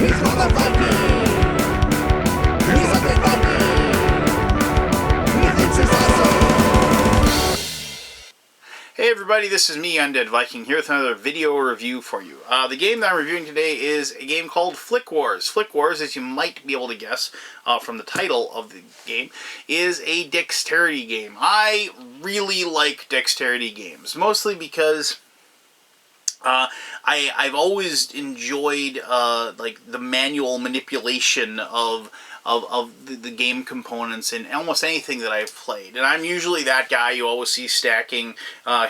Hey everybody, this is me, Undead Viking, here with another video review for you. The game that I'm reviewing today is a game called Flick Wars. Flick Wars, as you might be able to guess from the title of the game, is a dexterity game. I really like dexterity games, mostly because I've always enjoyed like the manual manipulation of the game components in almost anything that I've played. And I'm usually that guy you always see stacking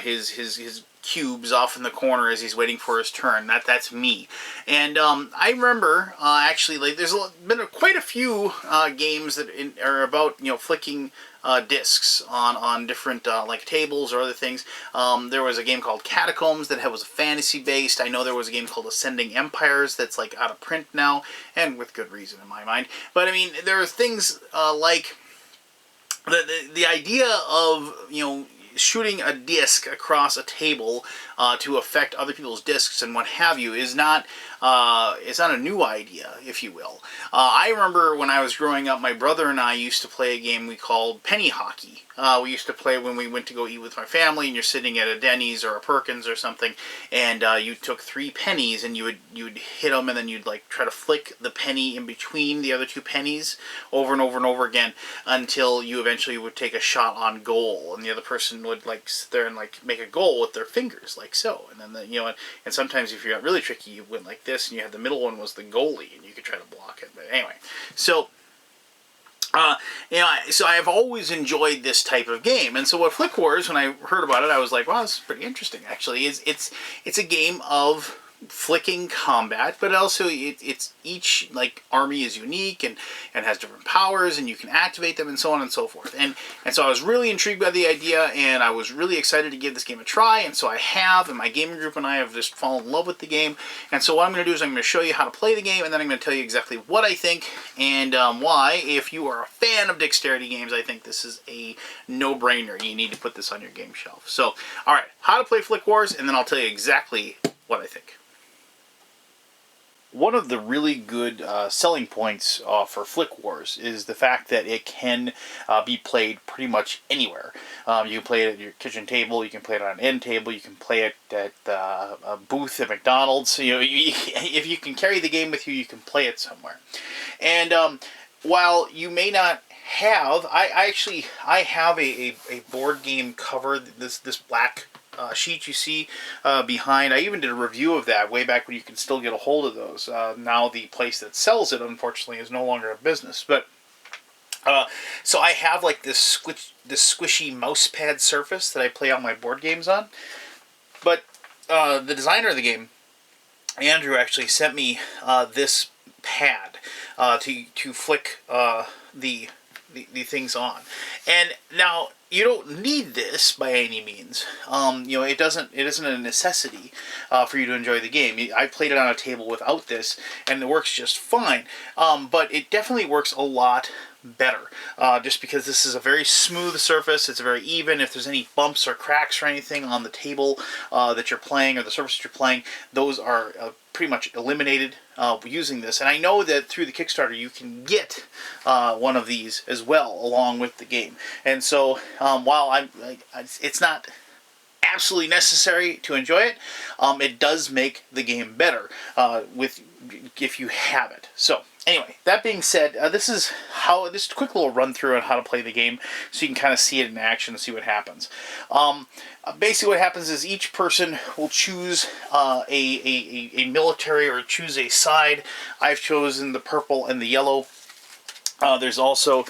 his cubes off in the corner as he's waiting for his turn. That's me. And I remember actually, like, there's been quite a few games that are about, you know, flicking discs on different like tables or other things. There was a game called Catacombs that was fantasy based. I know there was a game called Ascending Empires that's like out of print now, and with good reason in my mind. But I mean, there are things like the idea of, you know, shooting a disc across a table to affect other people's discs and what have you is not it's not a new idea, if you will. I remember when I was growing up, my brother and I used to play a game we called penny hockey. We used to play when we went to go eat with my family, and you're sitting at a Denny's or a Perkins or something, and you took 3 pennies and you would hit them, and then you'd like try to flick the penny in between the other 2 pennies over and over and over again until you eventually would take a shot on goal, and the other person would like sit there and like make a goal with their fingers like so, and then you know, and sometimes if you got really tricky, you went like this, and you had the middle one was the goalie, and you could try to block it. But anyway, so. You know, so I've always enjoyed this type of game, and so what Flick Wars, when I heard about it, I was like, wow, this is pretty interesting. Actually, it's a game of flicking combat, but also it's each like army is unique and has different powers, and you can activate them and so on and so forth. And so I was really intrigued by the idea, and I was really excited to give this game a try. And so I have, and my gaming group and I have just fallen in love with the game. And so what I'm going to do is I'm going to show you how to play the game, and then I'm going to tell you exactly what I think and why. If you are a fan of dexterity games, I think this is a no-brainer. You need to put this on your game shelf. So, all right, how to play Flick Wars, and then I'll tell you exactly what I think. One of the really good selling points for Flick Wars is the fact that it can be played pretty much anywhere. You can play it at your kitchen table, you can play it on an end table, you can play it at a booth at McDonald's. You know, if you can carry the game with you, you can play it somewhere. And while you may not have, I have a board game cover, this black sheet you see behind. I even did a review of that way back when you could still get a hold of those. Now the place that sells it, unfortunately, is no longer in business. But so I have like this squishy mouse pad surface that I play all my board games on. But the designer of the game, Andrew, actually sent me this pad to flick the things on. And now, you don't need this by any means. You know, it isn't a necessity for you to enjoy the game. I played it on a table without this, and it works just fine. But it definitely works a lot better, just because this is a very smooth surface. It's very even. If there's any bumps or cracks or anything on the table that you're playing, or the surface that you're playing, those are pretty much eliminated using this. And I know that through the Kickstarter you can get one of these as well along with the game. And so while it's not absolutely necessary to enjoy it, it does make the game better if you have it. So anyway, that being said, this is a quick little run through on how to play the game, so you can kind of see it in action and see what happens. Basically, what happens is each person will choose a military, or choose a side. I've chosen the purple and the yellow. There's also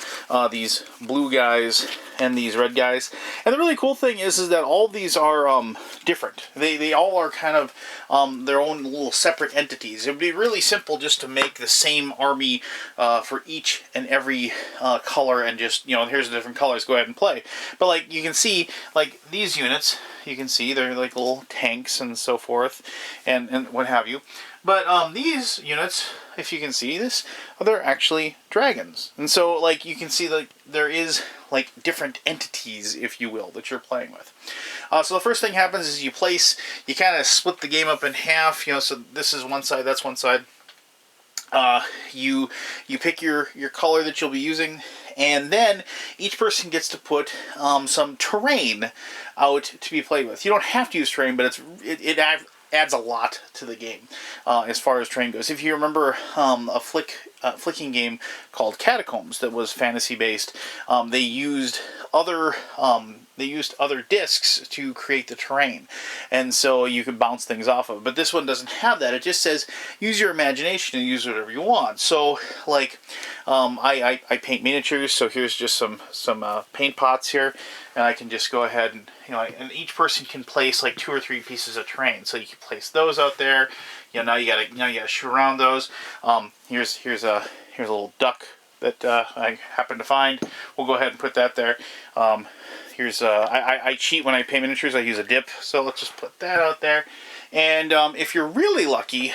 these blue guys and these red guys. And the really cool thing is that all of these are different. They all are kind of their own little separate entities. It would be really simple just to make the same army for each and every color, and just, you know, here's the different colors, go ahead and play. But like you can see, like these units, you can see they're like little tanks and so forth, and what have you. But these units, if you can see this, they're actually dragons. And so, like, you can see that there is, like, different entities, if you will, that you're playing with. So the first thing happens is you kind of split the game up in half, you know, so this is one side, that's one side. You pick your color that you'll be using, and then each person gets to put some terrain out to be played with. You don't have to use terrain, but it adds a lot to the game as far as terrain goes. If you remember a flicking game called Catacombs that was fantasy based, they used other discs to create the terrain, and so you could bounce things off of. But this one doesn't have that. It just says use your imagination and use whatever you want. So like I paint miniatures, so here's just some paint pots here, and I can just go ahead and and each person can place like 2 or 3 pieces of terrain. So you can place those out there. Now you gotta shoot around those. Here's a little duck that I happened to find. We'll go ahead and put that there. I cheat when I paint miniatures. I use a dip, so let's just put that out there. And if you're really lucky,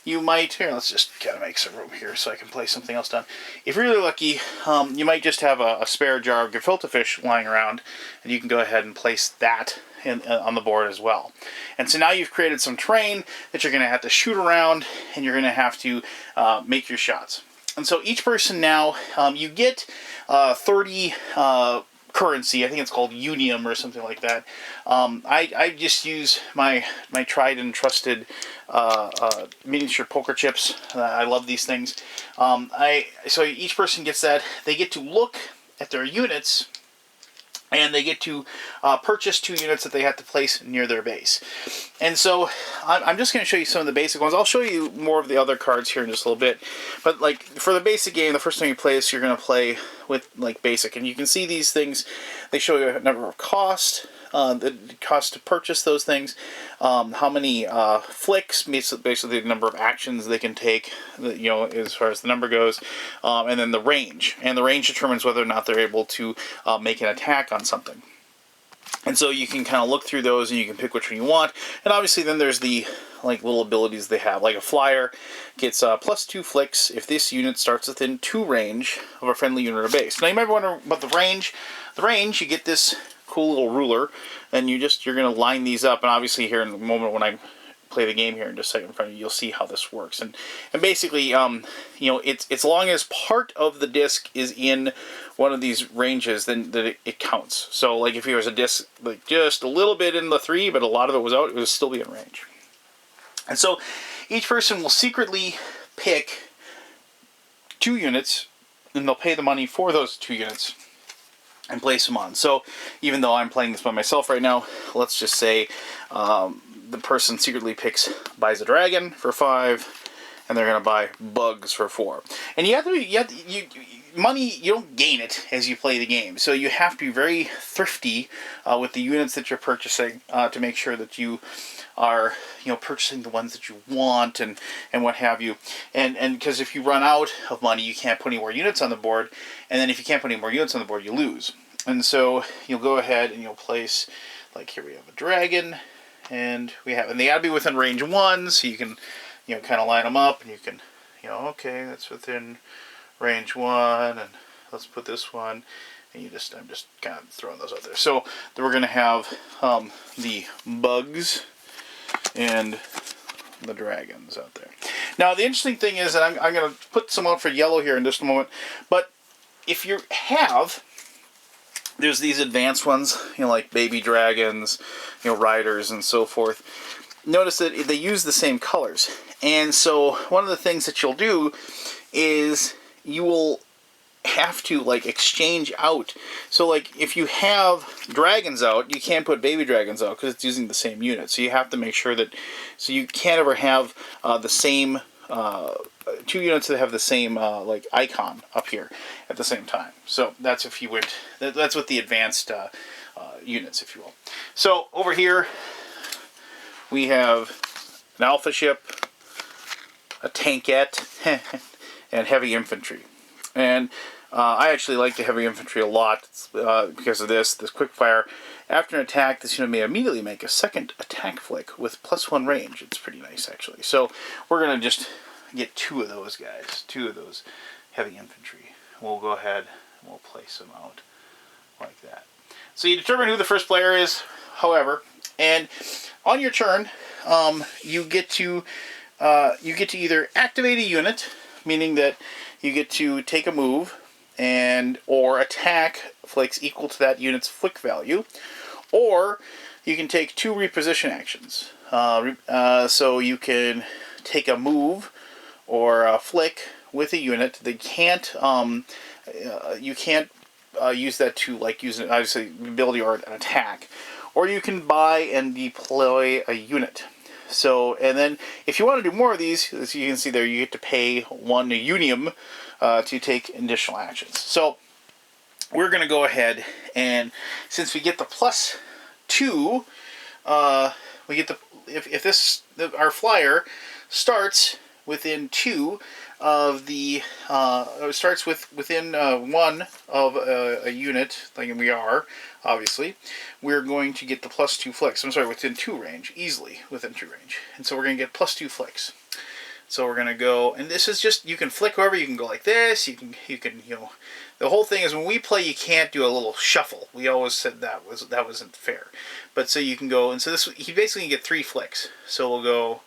you might, here, let's just kind of make some room here so I can place something else down. If you're really lucky, you might just have a spare jar of gefilte fish lying around, and you can go ahead and place that on the board as well. And so now you've created some terrain that you're going to have to shoot around, and you're going to have to make your shots. And so each person now, you get 30 currency. I think it's called unium or something like that. I just use my tried and trusted miniature poker chips. I love these things. So each person gets that. They get to look at their units, and they get to purchase 2 units that they have to place near their base. And so I'm just going to show you some of the basic ones. I'll show you more of the other cards here in just a little bit. But like for the basic game, the first time you play this, you're going to play with like basic. And you can see these things, they show you a number of cost, the cost to purchase those things, how many flicks, basically the number of actions they can take, as far as the number goes, and then the range. And the range determines whether or not they're able to make an attack on something. And so you can kind of look through those and you can pick which one you want. And obviously then there's the like little abilities they have. Like a flyer gets +2 flicks if this unit starts within 2 range of a friendly unit or base. Now you might wonder about the range. The range, you get this cool little ruler, and you're going to line these up. And obviously here in a moment when I play the game here in just a second in front of you, you'll see how this works. And basically, it's as long as part of the disc is in one of these ranges, then that it counts. So like if there was a disc like just a little bit in the 3, but a lot of it was out, it would still be in range. And so each person will secretly pick 2 units, and they'll pay the money for those 2 units and place them on. So even though I'm playing this by myself right now, let's just say the person secretly buys a dragon for 5, and they're going to buy bugs for 4. And money, you don't gain it as you play the game. So you have to be very thrifty with the units that you're purchasing to make sure that you are purchasing the ones that you want and what have you. And because if you run out of money, you can't put any more units on the board. And then if you can't put any more units on the board, you lose. And so you'll go ahead and you'll place, like here we have a dragon, and they gotta be within range 1, so you can kind of line them up, and you can okay, that's within range 1, and let's put this one, and I'm just kind of throwing those out there. So then we're gonna have the bugs and the dragons out there. Now the interesting thing is that I'm gonna put some out for yellow here in just a moment, but if you have, there's these advanced ones, like baby dragons, riders and so forth. Notice that they use the same colors. And so one of the things that you'll do is you will have to like exchange out. So like if you have dragons out, you can't put baby dragons out because it's using the same unit. So you have to make sure that, so you can't ever have the same 2 units that have the same like icon up here at the same time. So that's if you went, that's with the advanced units, if you will. So over here we have an alpha ship, a tankette, and heavy infantry. And I actually like the heavy infantry a lot because of this quick fire. After an attack, this unit may immediately make a second attack flick with +1 range. It's pretty nice, actually. So we're going to just get 2 of those guys, 2 of those heavy infantry. We'll go ahead and we'll place them out like that. So you determine who the first player is, however, and on your turn, you get to you get to either activate a unit, meaning that you get to take a move and or attack flicks equal to that unit's flick value, or you can take 2 reposition actions. So you can take a move or a flick with a unit. They can't. You can't use that to use obviously ability or an attack, or you can buy and deploy a unit. So, and then if you want to do more of these, as you can see there, you get to pay 1 unium to take additional actions. So we're going to go ahead, and since we get the +2, we get the our flyer starts within 2 of the starts within 1 of a unit, like we are, obviously, we're going to get the +2 flicks. I'm sorry, within 2 range, easily within 2 range. And so we're going to get +2 flicks. So we're going to go, and this is just, you can flick whoever, you can go like this, you can the whole thing is when we play, you can't do a little shuffle. We always said that wasn't fair. But so you can go, and so this, you basically get 3 flicks. So we'll go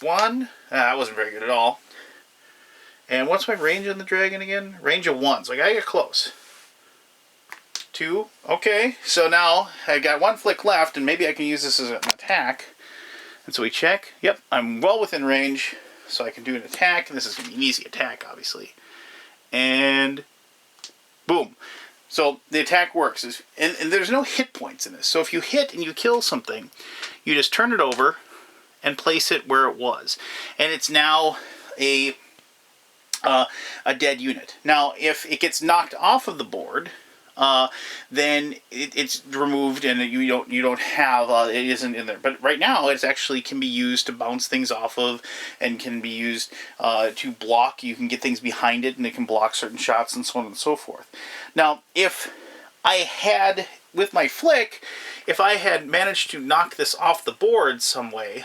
1, that wasn't very good at all. And what's my range on the dragon again? Range of 1, so I gotta get close. 2, okay, so now I got 1 flick left, and maybe I can use this as an attack. And so we check, yep, I'm well within range, so I can do an attack, and this is going to be an easy attack, obviously. And boom. So the attack works, and there's no hit points in this. So if you hit and you kill something, you just turn it over and place it where it was. And it's now a dead unit. Now, if it gets knocked off of the board, then it's removed and you don't have it isn't in there. But right now it actually can be used to bounce things off of, and can be used to block. You can get things behind it and it can block certain shots and so on and so forth. Now, if I had, with my flick, if I had managed to knock this off the board some way,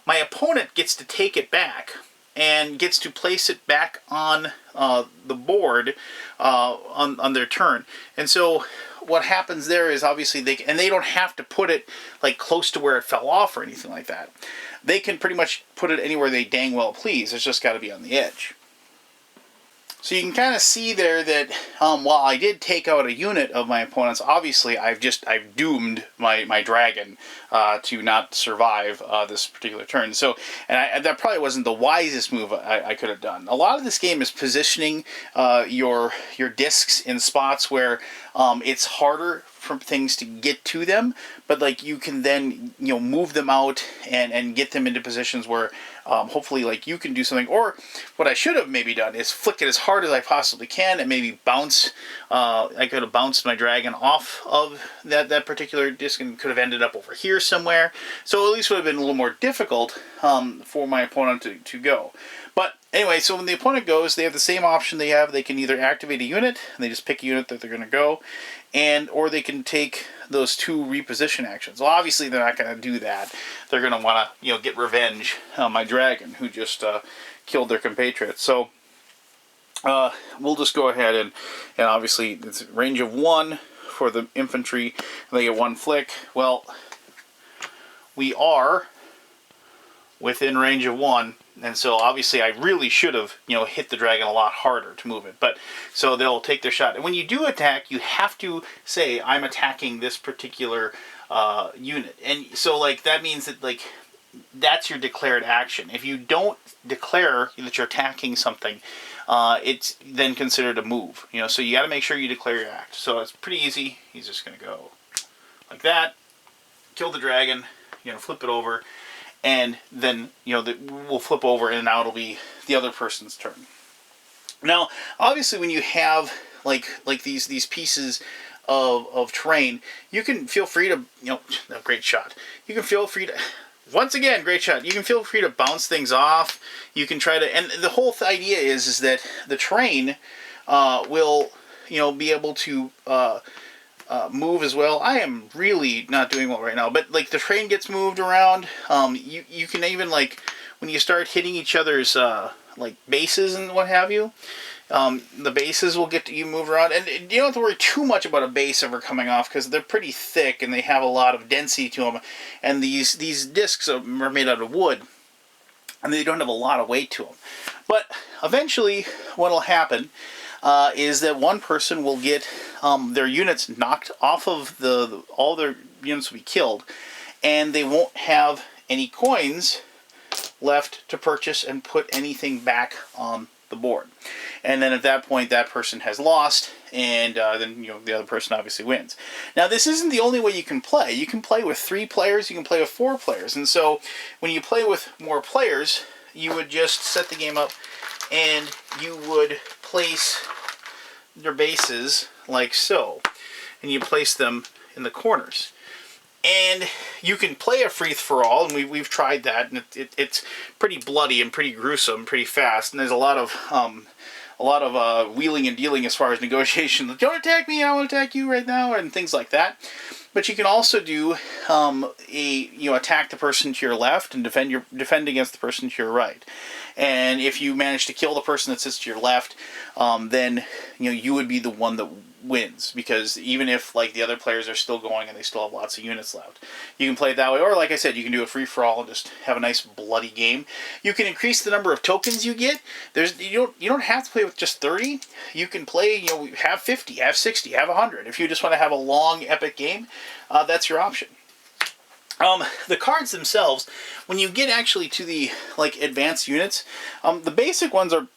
my opponent gets to take it back and gets to place it back on the board on their turn. And so what happens there is, obviously they don't have to put it like close to where it fell off or anything like that. They can pretty much put it anywhere they dang well please. It's just got to be on the edge. So you can kind of see there that while I did take out a unit of my opponents, obviously I've doomed my dragon to not survive this particular turn. So, and that probably wasn't the wisest move I could have done. A lot of this game is positioning your discs in spots where it's harder for things to get to them, but like you can then move them out and get them into positions where hopefully like you can do something. Or what I should have maybe done is flick it as hard as I possibly can and maybe bounce. I could have bounced my dragon off of that particular disc and could have ended up over here somewhere. So at least would have been a little more difficult for my opponent to go. But anyway, so when the opponent goes, they have the same option they have. They can either activate a unit, and they just pick a unit that they're going to go, or they can take those 2 reposition actions. Well, obviously they're not going to do that. They're going to want to, get revenge on my dragon who just killed their compatriot. So we'll just go ahead and obviously it's range of 1 for the infantry. And they get 1 flick. Well, we are within range of 1. And so obviously I really should have, hit the dragon a lot harder to move it. But so they'll take their shot. And when you do attack, you have to say, I'm attacking this particular unit. And so like that means that like that's your declared action. If you don't declare that you're attacking something, it's then considered a move. So you got to make sure you declare your act. So it's pretty easy. He's just going to go like that, kill the dragon, flip it over. And then, we'll flip over and now it'll be the other person's turn. Now, obviously when you have like these pieces of terrain, you can feel free to, great shot. You can feel free to, once again, great shot. You can feel free to bounce things off. You can try to, and the whole idea is that the terrain will, be able to move as well. I am really not doing well right now, but like the train gets moved around. You can even like when you start hitting each other's like bases and what have you, The bases will get you move around, and you don't have to worry too much about a base ever coming off because they're pretty thick and they have a lot of density to them. And these discs are made out of wood, and they don't have a lot of weight to them. But eventually, what will happen is that one person will get their units knocked off of all their units will be killed, and they won't have any coins left to purchase and put anything back on the board. And then at that point, that person has lost, and then the other person obviously wins. Now, this isn't the only way you can play. You can play with 3 players, you can play with 4 players, and so when you play with more players, you would just set the game up, and you would place your bases like so, and you place them in the corners. And you can play a free-for-all, and we've tried that, and it's pretty bloody and pretty gruesome, pretty fast, and there's a lot of wheeling and dealing as far as negotiation. Don't attack me, I will attack you right now, and things like that. But you can also do attack the person to your left and defend against the person to your right. And if you manage to kill the person that sits to your left, then you would be the one that wins, because even if the other players are still going and they still have lots of units left, you can play it that way. Or like I said, you can do a free for all and just have a nice bloody game. You can increase the number of tokens you get. You don't have to play with just 30. You can play have 50, have 60, have 100. If you just want to have a long epic game, that's your option. The cards themselves, when you get actually to the advanced units, the basic ones are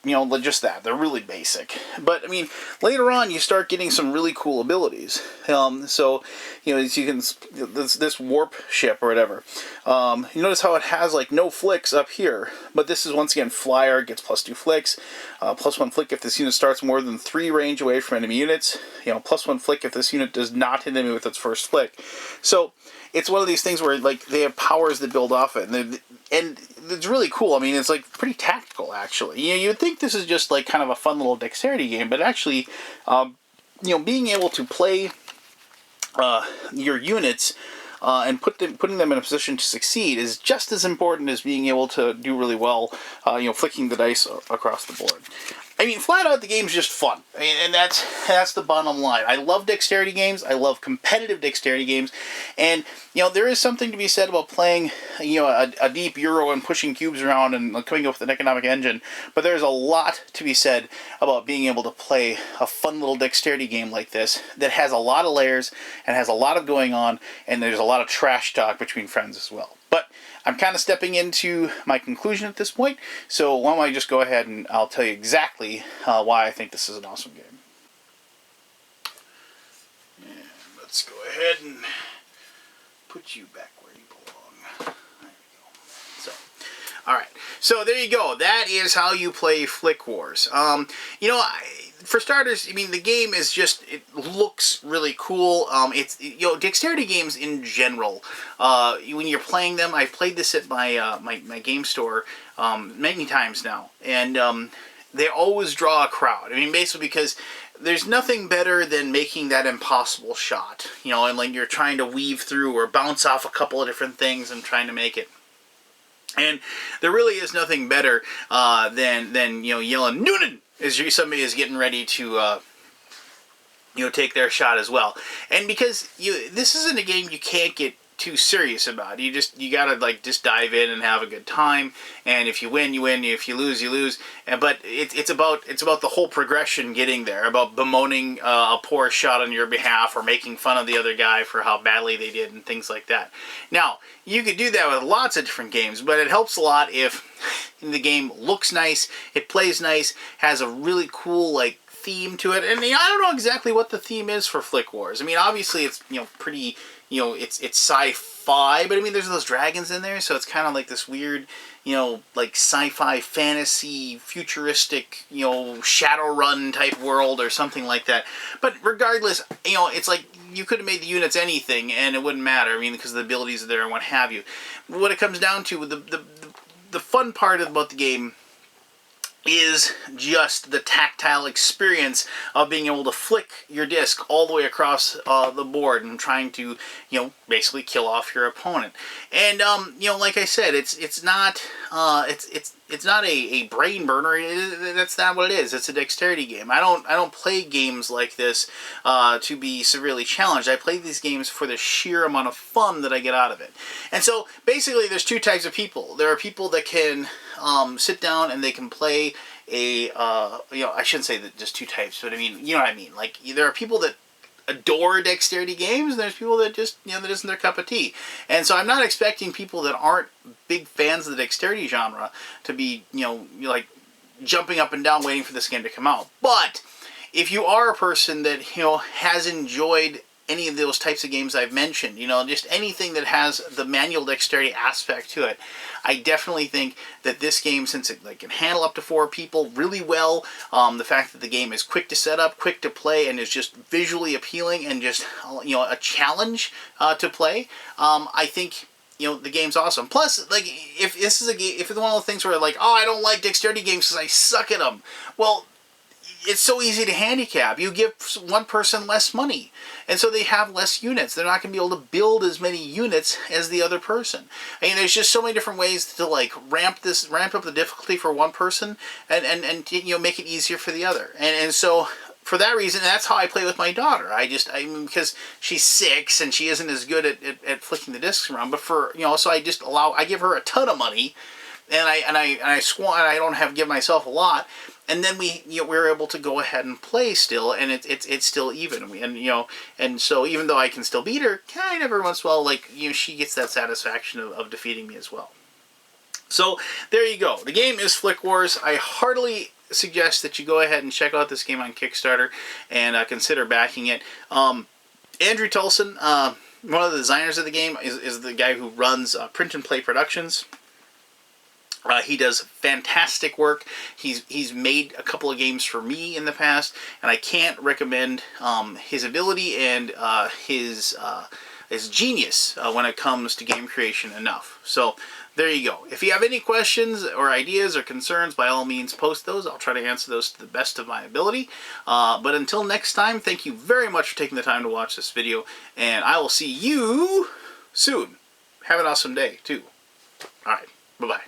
just that, they're really basic. But I mean, later on you start getting some really cool abilities. So as you can, this warp ship or whatever. You notice how it has no flicks up here, but this is once again flyer, gets +2 flicks, +1 flick if this unit starts more than 3 range away from enemy units. +1 flick if this unit does not hit enemy with its first flick. So it's one of these things where they have powers that build off it, and it's really cool. I mean, it's pretty tactical actually. You'd think this is just kind of a fun little dexterity game, but actually, being able to play your units and putting them in a position to succeed is just as important as being able to do really well, flicking the dice across the board. I mean, flat out, the game's just fun. I mean, and that's the bottom line. I love dexterity games. I love competitive dexterity games. And, there is something to be said about playing, a deep Euro and pushing cubes around and coming up with an economic engine. But there's a lot to be said about being able to play a fun little dexterity game like this that has a lot of layers and has a lot of going on, and there's a lot of trash talk between friends as well. But I'm kind of stepping into my conclusion at this point, so why don't I just go ahead and I'll tell you exactly why I think this is an awesome game. And let's go ahead and put you back where you belong. There we go. So, alright. So there you go. That is how you play Flick Wars. For starters, I mean, the game is just, it looks really cool. It's, dexterity games in general, when you're playing them, I've played this at my game store many times now, and they always draw a crowd. I mean, basically because there's nothing better than making that impossible shot, and you're trying to weave through or bounce off a couple of different things and trying to make it. And there really is nothing better than yelling "Noonan!" as somebody is getting ready to take their shot as well. And because this isn't a game you can't get too serious about. You gotta just dive in and have a good time. And if you win, you win. If you lose, you lose. But it's about the whole progression getting there. About bemoaning a poor shot on your behalf or making fun of the other guy for how badly they did and things like that. Now, you could do that with lots of different games, but it helps a lot if the game looks nice, it plays nice, has a really cool theme to it. And I don't know exactly what the theme is for Flick Wars. I mean, obviously it's pretty. It's sci-fi, but I mean, there's those dragons in there, so it's kind of like this weird, sci-fi, fantasy, futuristic, Shadowrun type world or something like that. But regardless, it's you could have made the units anything, and it wouldn't matter. I mean, because the abilities are there and what have you. What it comes down to, the fun part about the game is just the tactile experience of being able to flick your disc all the way across the board and trying to, basically kill off your opponent. And like I said, it's not it's not a brain burner. That's not what it is. It's a dexterity game. I don't play games like this to be severely challenged. I play these games for the sheer amount of fun that I get out of it. And so basically, there's two types of people. There are people that can sit down and they can play I shouldn't say that just two types, but I mean, you know what I mean. Like, there are people that adore dexterity games, and there's people that just, that isn't their cup of tea. And so I'm not expecting people that aren't big fans of the dexterity genre to be, like jumping up and down waiting for this game to come out. But if you are a person that, has enjoyed any of those types of games I've mentioned, just anything that has the manual dexterity aspect to it, I definitely think that this game, since it can handle up to 4 people really well, the fact that the game is quick to set up, quick to play, and is just visually appealing and just, a challenge to play, I think the game's awesome. Plus, like, if this is a game, if it's one of the things where like, oh, I don't like dexterity games because I suck at them, well, it's so easy to handicap. You give one person less money, and so they have less units. They're not going to be able to build as many units as the other person. I mean, there's just so many different ways to like ramp up the difficulty for one person, and make it easier for the other. And so for that reason, that's how I play with my daughter. Because she's 6 and she isn't as good at flicking the discs around. But so I give her a ton of money, and I don't give myself a lot. And then we're able to go ahead and play still, and it's still even. And so even though I can still beat her, kind of every once in a while, she gets that satisfaction of defeating me as well. So there you go. The game is Flick Wars. I heartily suggest that you go ahead and check out this game on Kickstarter and consider backing it. Andrew Tolson, one of the designers of the game, is the guy who runs Print and Play Productions. He does fantastic work. He's made a couple of games for me in the past, and I can't recommend his ability and his genius when it comes to game creation enough. So there you go. If you have any questions or ideas or concerns, by all means post those. I'll try to answer those to the best of my ability. But until next time, thank you very much for taking the time to watch this video, and I will see you soon. Have an awesome day, too. All right. Bye-bye.